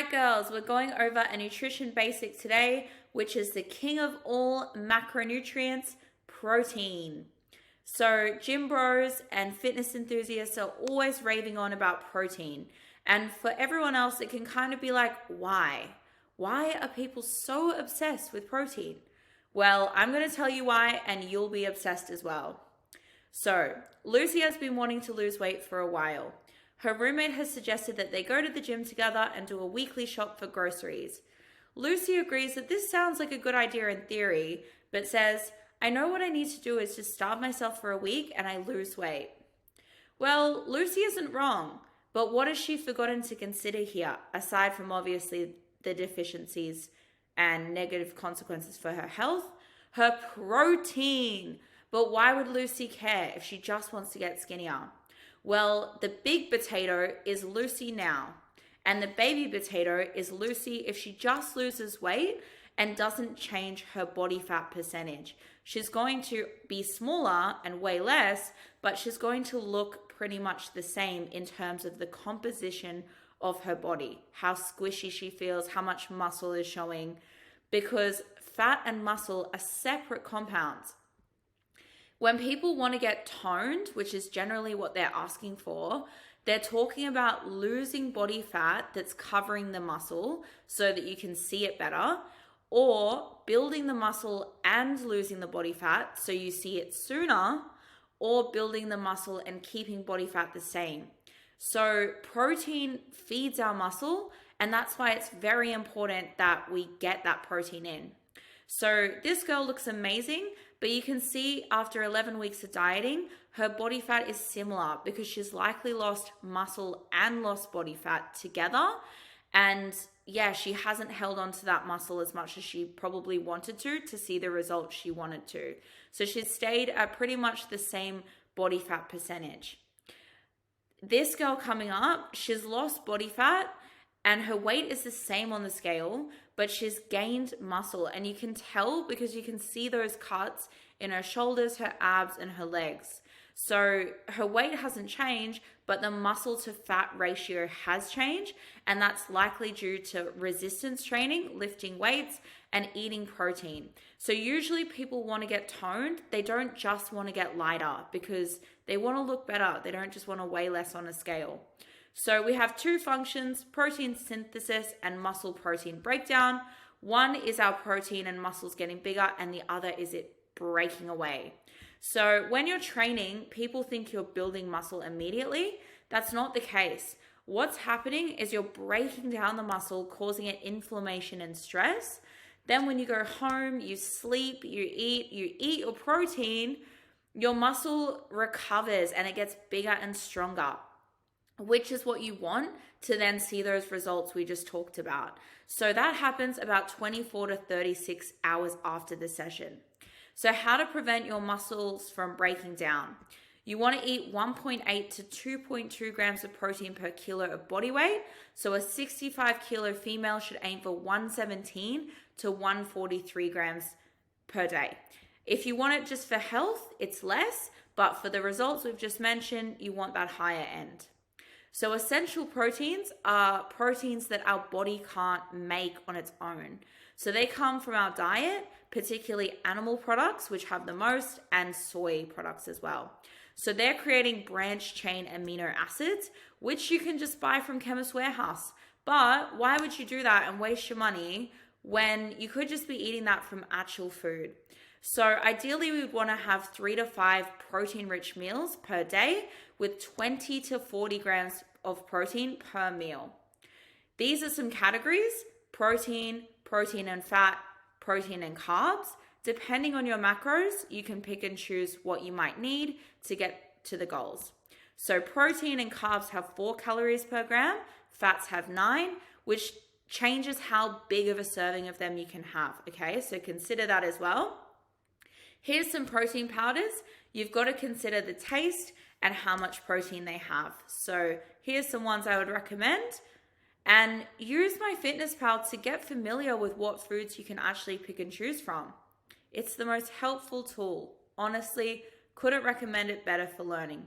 right, girls, we're going over a nutrition basic today, which is the king of all macronutrients, protein. So, gym bros and fitness enthusiasts are always raving on about protein. And for everyone else, it can kind of be like, why? Why are people so obsessed with protein? Well, I'm going to tell you why, and you'll be obsessed as well. So, Lucy has been wanting to lose weight for a while. Her roommate has suggested that they go to the gym together and do a weekly shop for groceries. Lucy agrees that this sounds like a good idea in theory, but says, I know what I need to do is just starve myself for a week and I lose weight. Well, Lucy isn't wrong, but what has she forgotten to consider here, aside from obviously the deficiencies and negative consequences for her health? Her protein. But why would Lucy care if she just wants to get skinnier? Well, the big potato is Lucy now, and the baby potato is Lucy if she just loses weight and doesn't change her body fat percentage. She's going to be smaller and weigh less, but she's going to look pretty much the same in terms of the composition of her body, how squishy she feels, how much muscle is showing, because fat and muscle are separate compounds. When people want to get toned, which is generally what they're asking for, they're talking about losing body fat that's covering the muscle so that you can see it better, or building the muscle and losing the body fat so you see it sooner, or building the muscle and keeping body fat the same. So protein feeds our muscle, and that's why it's very important that we get that protein in. So this girl looks amazing, but you can see after 11 weeks of dieting, her body fat is similar because she's likely lost muscle and lost body fat together. And yeah, she hasn't held on to that muscle as much as she probably wanted to see the results she wanted to. So she's stayed at pretty much the same body fat percentage. This girl coming up, she's lost body fat and her weight is the same on the scale, but she's gained muscle. And you can tell because you can see those cuts in her shoulders, her abs, and her legs. So her weight hasn't changed, but the muscle to fat ratio has changed. And that's likely due to resistance training, lifting weights, and eating protein. So usually people want to get toned. They don't just want to get lighter because they want to look better. They don't just want to weigh less on a scale. So we have two functions, protein synthesis and muscle protein breakdown. One is our protein and muscles getting bigger, and the other is it breaking away. So when you're training, people think you're building muscle immediately. That's not the case. What's happening is you're breaking down the muscle, causing it inflammation and stress. Then when you go home, you sleep, you eat your protein, your muscle recovers and it gets bigger and stronger, which is what you want to then see those results we just talked about. So that happens about 24 to 36 hours after the session. So how to prevent your muscles from breaking down? You want to eat 1.8 to 2.2 grams of protein per kilo of body weight. So a 65 kilo female should aim for 117 to 143 grams per day. If you want it just for health, it's less, but for the results we've just mentioned, you want that higher end. So essential proteins are proteins that our body can't make on its own. So they come from our diet, particularly animal products, which have the most, and soy products as well. So they're creating branched chain amino acids, which you can just buy from Chemist Warehouse. But why would you do that and waste your money when you could just be eating that from actual food? So ideally, we would want to have 3 to 5 protein-rich meals per day with 20 to 40 grams of protein per meal. These are some categories: protein, protein and fat, protein and carbs. Depending on your macros, you can pick and choose what you might need to get to the goals. So protein and carbs have 4 calories per gram, fats have 9, which changes how big of a serving of them you can have, okay? So consider that as well. Here's some protein powders. You've got to consider the taste and how much protein they have. So here's some ones I would recommend. And use MyFitnessPal to get familiar with what foods you can actually pick and choose from. It's the most helpful tool. Honestly, couldn't recommend it better for learning.